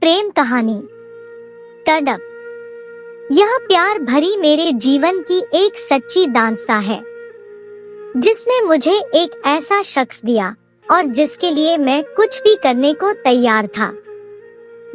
प्रेम कहानी कड़प। यह प्यार भरी मेरे जीवन की एक सच्ची दास्तां है, जिसने मुझे एक ऐसा शख्स दिया और जिसके लिए मैं कुछ भी करने को तैयार था,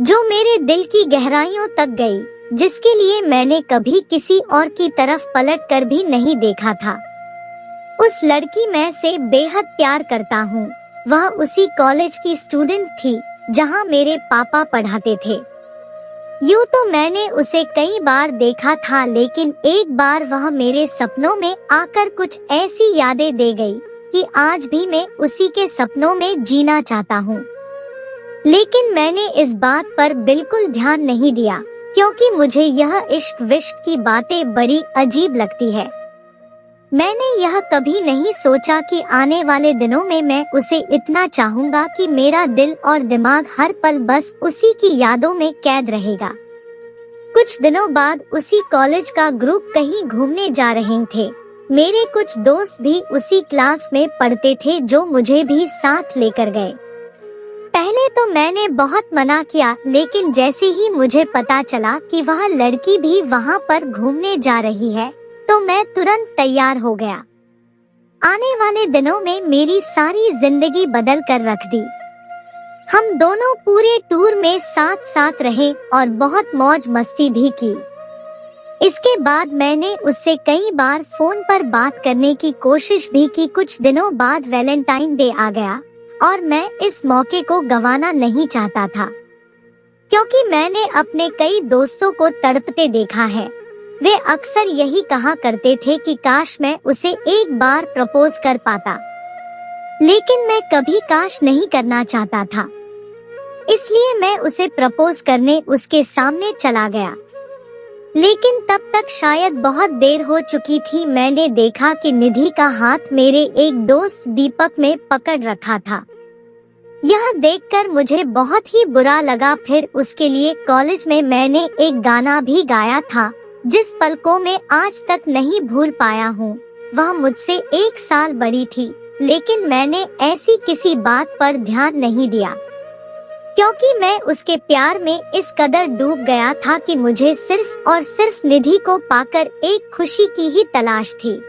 जो मेरे दिल की गहराइयों तक गई, जिसके लिए मैंने कभी किसी और की तरफ पलट कर भी नहीं देखा था। उस लड़की मैं से बेहद प्यार करता हूँ। वह उसी कॉलेज की स्टूडेंट थी जहाँ मेरे पापा पढ़ाते थे। यूँ तो मैंने उसे कई बार देखा था, लेकिन एक बार वह मेरे सपनों में आकर कुछ ऐसी यादें दे गई कि आज भी मैं उसी के सपनों में जीना चाहता हूँ। लेकिन मैंने इस बात पर बिल्कुल ध्यान नहीं दिया, क्योंकि मुझे यह इश्क विश्क की बातें बड़ी अजीब लगती है। मैंने यह कभी नहीं सोचा कि आने वाले दिनों में मैं उसे इतना चाहूंगा कि मेरा दिल और दिमाग हर पल बस उसी की यादों में कैद रहेगा। कुछ दिनों बाद उसी कॉलेज का ग्रुप कहीं घूमने जा रहे थे। मेरे कुछ दोस्त भी उसी क्लास में पढ़ते थे, जो मुझे भी साथ लेकर गए। पहले तो मैंने बहुत मना किया, लेकिन जैसे ही मुझे पता चला कि वह लड़की भी वहाँ पर घूमने जा रही है, तो मैं तुरंत तैयार हो गया। आने वाले दिनों में मेरी सारी जिंदगी बदल कर रख दी। हम दोनों पूरे टूर में साथ साथ रहे और बहुत मौज मस्ती भी की। इसके बाद मैंने उससे कई बार फोन पर बात करने की कोशिश भी की। कुछ दिनों बाद वैलेंटाइन डे आ गया और मैं इस मौके को गंवाना नहीं चाहता था, क्योंकि मैंने अपने कई दोस्तों को तड़पते देखा है। वे अक्सर यही कहा करते थे कि काश मैं उसे एक बार प्रपोज कर पाता, लेकिन मैं कभी काश नहीं करना चाहता था। इसलिए मैं उसे प्रपोज करने उसके सामने चला गया, लेकिन तब तक शायद बहुत देर हो चुकी थी। मैंने देखा कि निधि का हाथ मेरे एक दोस्त दीपक में पकड़ रखा था। यह देखकर मुझे बहुत ही बुरा लगा। फिर उसके लिए कॉलेज में मैंने एक गाना भी गाया था, जिस पल को मैं आज तक नहीं भूल पाया हूँ। वह मुझसे 1 साल बड़ी थी, लेकिन मैंने ऐसी किसी बात पर ध्यान नहीं दिया, क्योंकि मैं उसके प्यार में इस कदर डूब गया था कि मुझे सिर्फ और सिर्फ निधि को पाकर एक खुशी की ही तलाश थी।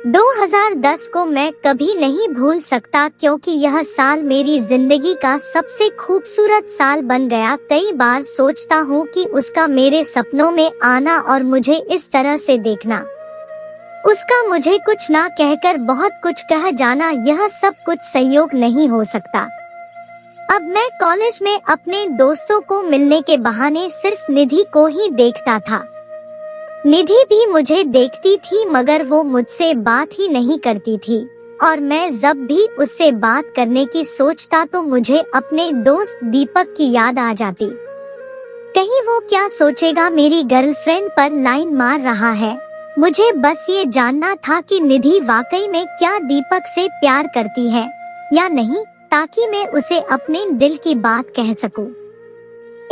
2010 को मैं कभी नहीं भूल सकता, क्योंकि यह साल मेरी जिंदगी का सबसे खूबसूरत साल बन गया। कई बार सोचता हूँ कि उसका मेरे सपनों में आना और मुझे इस तरह से देखना, उसका मुझे कुछ ना कहकर बहुत कुछ कह जाना, यह सब कुछ संयोग नहीं हो सकता। अब मैं कॉलेज में अपने दोस्तों को मिलने के बहाने सिर्फ निधि को ही देखता था। निधि भी मुझे देखती थी, मगर वो मुझसे बात ही नहीं करती थी, और मैं जब भी उससे बात करने की सोचता तो मुझे अपने दोस्त दीपक की याद आ जाती। कहीं वो क्या सोचेगा, मेरी गर्लफ्रेंड पर लाइन मार रहा है। मुझे बस ये जानना था कि निधि वाकई में क्या दीपक से प्यार करती है या नहीं, ताकि मैं उसे अपने दिल की बात कह सकूं।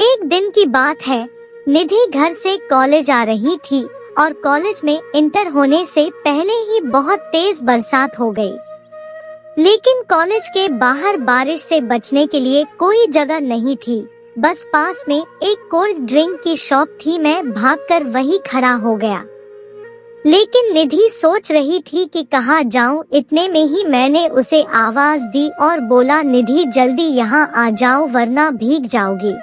एक दिन की बात है, निधि घर से कॉलेज आ रही थी और कॉलेज में इंटर होने से पहले ही बहुत तेज बरसात हो गई। लेकिन कॉलेज के बाहर बारिश से बचने के लिए कोई जगह नहीं थी। बस पास में एक कोल्ड ड्रिंक की शॉप थी। मैं भागकर वहीं खड़ा हो गया, लेकिन निधि सोच रही थी कि कहाँ जाऊं। इतने में ही मैंने उसे आवाज दी और बोला, निधि जल्दी यहाँ आ जाओ वरना भीग जाओगी।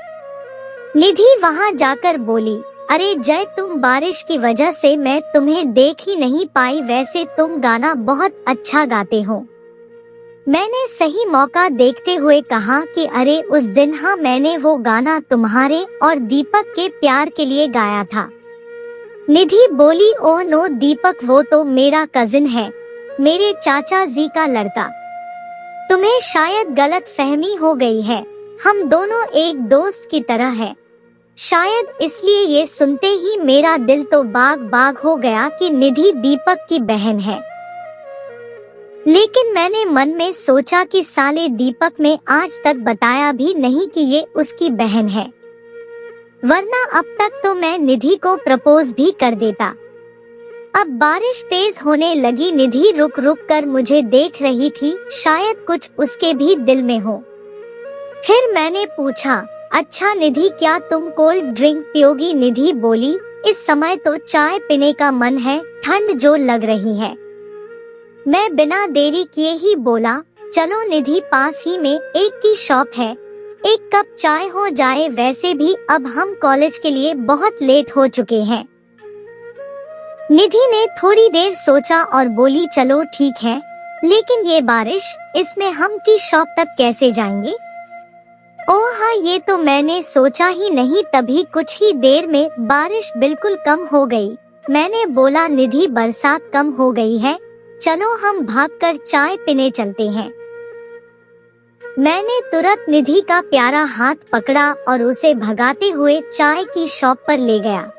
निधि वहाँ जाकर बोली, अरे जय, तुम बारिश की वजह से मैं तुम्हें देख ही नहीं पाई। वैसे तुम गाना बहुत अच्छा गाते हो। मैंने सही मौका देखते हुए कहा कि अरे उस दिन हाँ, मैंने वो गाना तुम्हारे और दीपक के प्यार के लिए गाया था। निधि बोली, ओह नो दीपक, वो तो मेरा कजिन है, मेरे चाचा जी का लड़का। तुम्हें शायद गलत फहमी हो गई है, हम दोनों एक दोस्त की तरह है। शायद इसलिए ये सुनते ही मेरा दिल तो बाग बाग हो गया कि निधि दीपक की बहन है। लेकिन मैंने मन में सोचा कि साले दीपक ने आज तक बताया भी नहीं कि ये उसकी बहन है, वरना अब तक तो मैं निधि को प्रपोज भी कर देता। अब बारिश तेज होने लगी। निधि रुक रुक कर मुझे देख रही थी, शायद कुछ उसके भी दिल में हो। फिर मैंने पूछा, अच्छा निधि, क्या तुम कोल्ड ड्रिंक पियोगी? निधि बोली, इस समय तो चाय पीने का मन है, ठंड जो लग रही है। मैं बिना देरी किए ही बोला, चलो निधि, पास ही में एक की शॉप है, एक कप चाय हो जाए। वैसे भी अब हम कॉलेज के लिए बहुत लेट हो चुके हैं। निधि ने थोड़ी देर सोचा और बोली, चलो ठीक है, लेकिन ये बारिश, इसमें हम टी शॉप तक कैसे जाएंगे? ओह हाँ, ये तो मैंने सोचा ही नहीं। तभी कुछ ही देर में बारिश बिल्कुल कम हो गई। मैंने बोला, निधि बरसात कम हो गई है, चलो हम भागकर चाय पीने चलते हैं। मैंने तुरंत निधि का प्यारा हाथ पकड़ा और उसे भगाते हुए चाय की शॉप पर ले गया।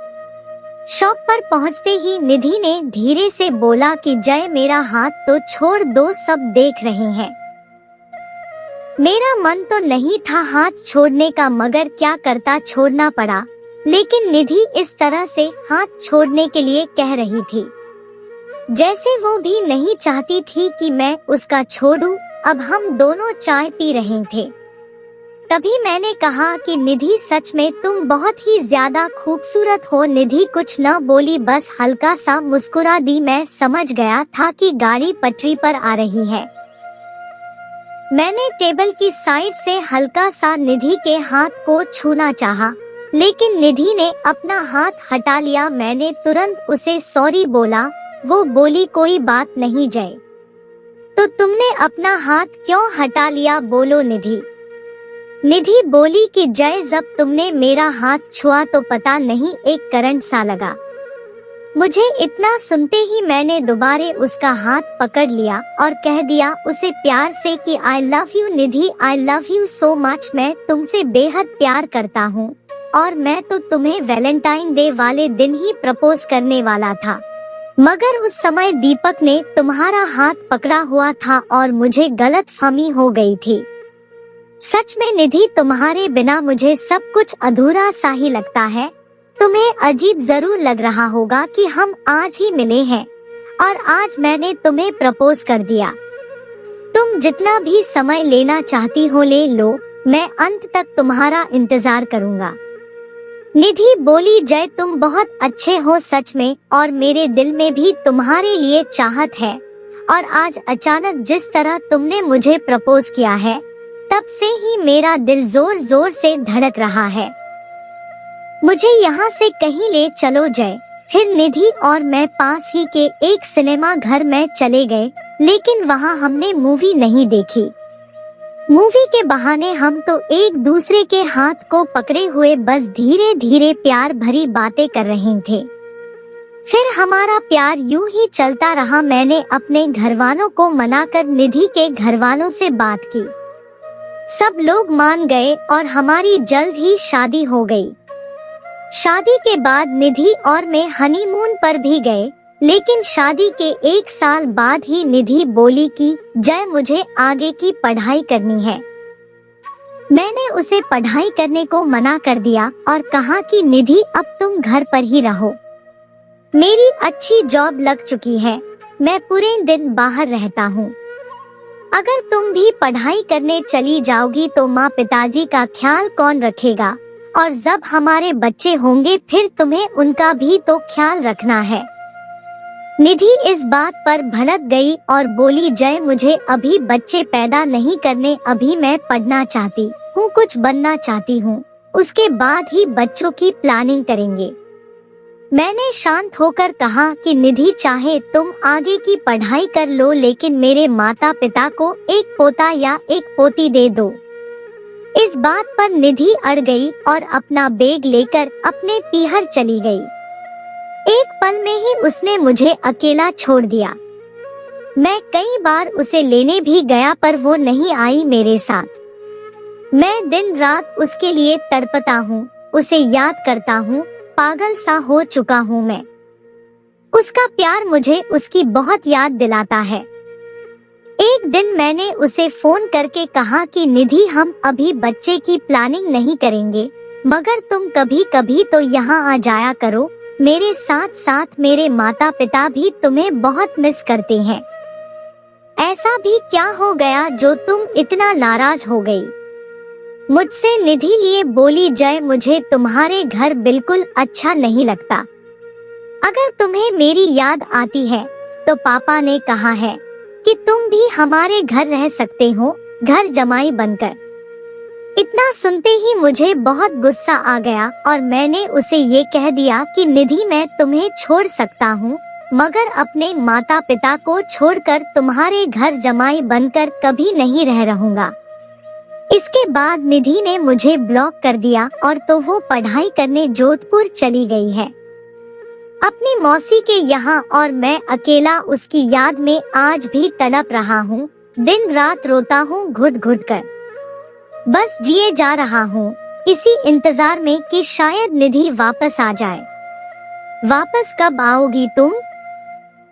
शॉप पर पहुंचते ही निधि ने धीरे से बोला कि जय, मेरा हाथ तो छोड़ दो, सब देख रहे हैं। मेरा मन तो नहीं था हाथ छोड़ने का, मगर क्या करता, छोड़ना पड़ा। लेकिन निधि इस तरह से हाथ छोड़ने के लिए कह रही थी, जैसे वो भी नहीं चाहती थी कि मैं उसका छोड़ूं। अब हम दोनों चाय पी रहे थे। तभी मैंने कहा कि निधि, सच में तुम बहुत ही ज्यादा खूबसूरत हो। निधि कुछ न बोली, बस हल्का सा मुस्कुरा दी। मैं समझ गया था कि गाड़ी पटरी पर आ रही है। मैंने टेबल की साइड से हल्का सा निधि के हाथ को छूना चाहा, लेकिन निधि ने अपना हाथ हटा लिया। मैंने तुरंत उसे सॉरी बोला। वो बोली, कोई बात नहीं जय, तो तुमने अपना हाथ क्यों हटा लिया? बोलो निधि। निधि बोली कि जय, जब तुमने मेरा हाथ छुआ तो पता नहीं एक करंट सा लगा मुझे। इतना सुनते ही मैंने दोबारा उसका हाथ पकड़ लिया और कह दिया उसे प्यार से कि I love you Nidhi, I love you so much. मैं तुमसे बेहद प्यार करता हूँ और मैं तो तुम्हें वैलेंटाइन डे वाले दिन ही प्रपोज करने वाला था, मगर उस समय दीपक ने तुम्हारा हाथ पकड़ा हुआ था और मुझे गलतफहमी हो गई थी। सच में निधि, तुम्हारे बिना मुझे सब कुछ अधूरा सा ही लगता है। तुम्हें अजीब जरूर लग रहा होगा कि हम आज ही मिले हैं और आज मैंने तुम्हें प्रपोज कर दिया। तुम जितना भी समय लेना चाहती हो ले लो, मैं अंत तक तुम्हारा इंतजार करूंगा। निधि बोली, जय तुम बहुत अच्छे हो सच में, और मेरे दिल में भी तुम्हारे लिए चाहत है। और आज अचानक जिस तरह तुमने मुझे प्रपोज किया है, तब से ही मेरा दिल जोर जोर से धड़क रहा है। मुझे यहाँ से कहीं ले चलो जय। फिर निधि और मैं पास ही के एक सिनेमा घर में चले गए, लेकिन वहाँ हमने मूवी नहीं देखी। मूवी के बहाने हम तो एक दूसरे के हाथ को पकड़े हुए बस धीरे धीरे प्यार भरी बातें कर रहे थे। फिर हमारा प्यार यूं ही चलता रहा। मैंने अपने घरवालों को मनाकर निधि के घरवालों से बात की। सब लोग मान गए और हमारी जल्द ही शादी हो गई। शादी के बाद निधि और मैं हनीमून पर भी गए, लेकिन शादी के 1 साल बाद ही निधि बोली कि जय, मुझे आगे की पढ़ाई करनी है। मैंने उसे पढ़ाई करने को मना कर दिया और कहा कि निधि, अब तुम घर पर ही रहो। मेरी अच्छी जॉब लग चुकी है, मैं पूरे दिन बाहर रहता हूँ। अगर तुम भी पढ़ाई करने चली जाओगी तो माँ पिताजी का ख्याल कौन रखेगा, और जब हमारे बच्चे होंगे फिर तुम्हें उनका भी तो ख्याल रखना है। निधि इस बात पर भड़क गई और बोली, जय मुझे अभी बच्चे पैदा नहीं करने, अभी मैं पढ़ना चाहती हूँ, कुछ बनना चाहती हूँ, उसके बाद ही बच्चों की प्लानिंग करेंगे। मैंने शांत होकर कहा कि निधि, चाहे तुम आगे की पढ़ाई कर लो, लेकिन मेरे माता पिता को एक पोता या एक पोती दे दो। इस बात पर निधि अड़ गई और अपना बैग लेकर अपने पीहर चली गई। एक पल में ही उसने मुझे अकेला छोड़ दिया। मैं कई बार उसे लेने भी गया पर वो नहीं आई मेरे साथ। मैं दिन रात उसके लिए तड़पता हूँ, उसे याद करता हूँ, पागल सा हो चुका हूँ मैं। उसका प्यार मुझे उसकी बहुत याद दिलाता है। एक दिन मैंने उसे फोन करके कहा कि निधि, हम अभी बच्चे की प्लानिंग नहीं करेंगे, मगर तुम कभी कभी तो यहाँ आ जाया करो। मेरे साथ साथ मेरे माता पिता भी तुम्हें बहुत मिस करते हैं। ऐसा भी क्या हो गया जो तुम इतना नाराज हो गई? मुझसे निधि लिए बोली, जय मुझे तुम्हारे घर बिल्कुल अच्छा नहीं लगता। अगर तुम्हें मेरी याद आती है तो पापा ने कहा है कि तुम भी हमारे घर रह सकते हो, घर जमाई बनकर। इतना सुनते ही मुझे बहुत गुस्सा आ गया और मैंने उसे ये कह दिया कि निधि मैं तुम्हें छोड़ सकता हूँ, मगर अपने माता पिता को छोड़कर तुम्हारे घर जमाई बनकर कभी नहीं रहूंगा। इसके बाद निधि ने मुझे ब्लॉक कर दिया और तो वो पढ़ाई करने जोधपुर चली गई है अपनी मौसी के यहाँ, और मैं अकेला उसकी याद में आज भी तड़प रहा हूँ। दिन रात रोता हूँ घुट घुट कर, बस जिए जा रहा हूँ इसी इंतजार में कि शायद निधि वापस आ जाए। वापस कब आओगी तुम?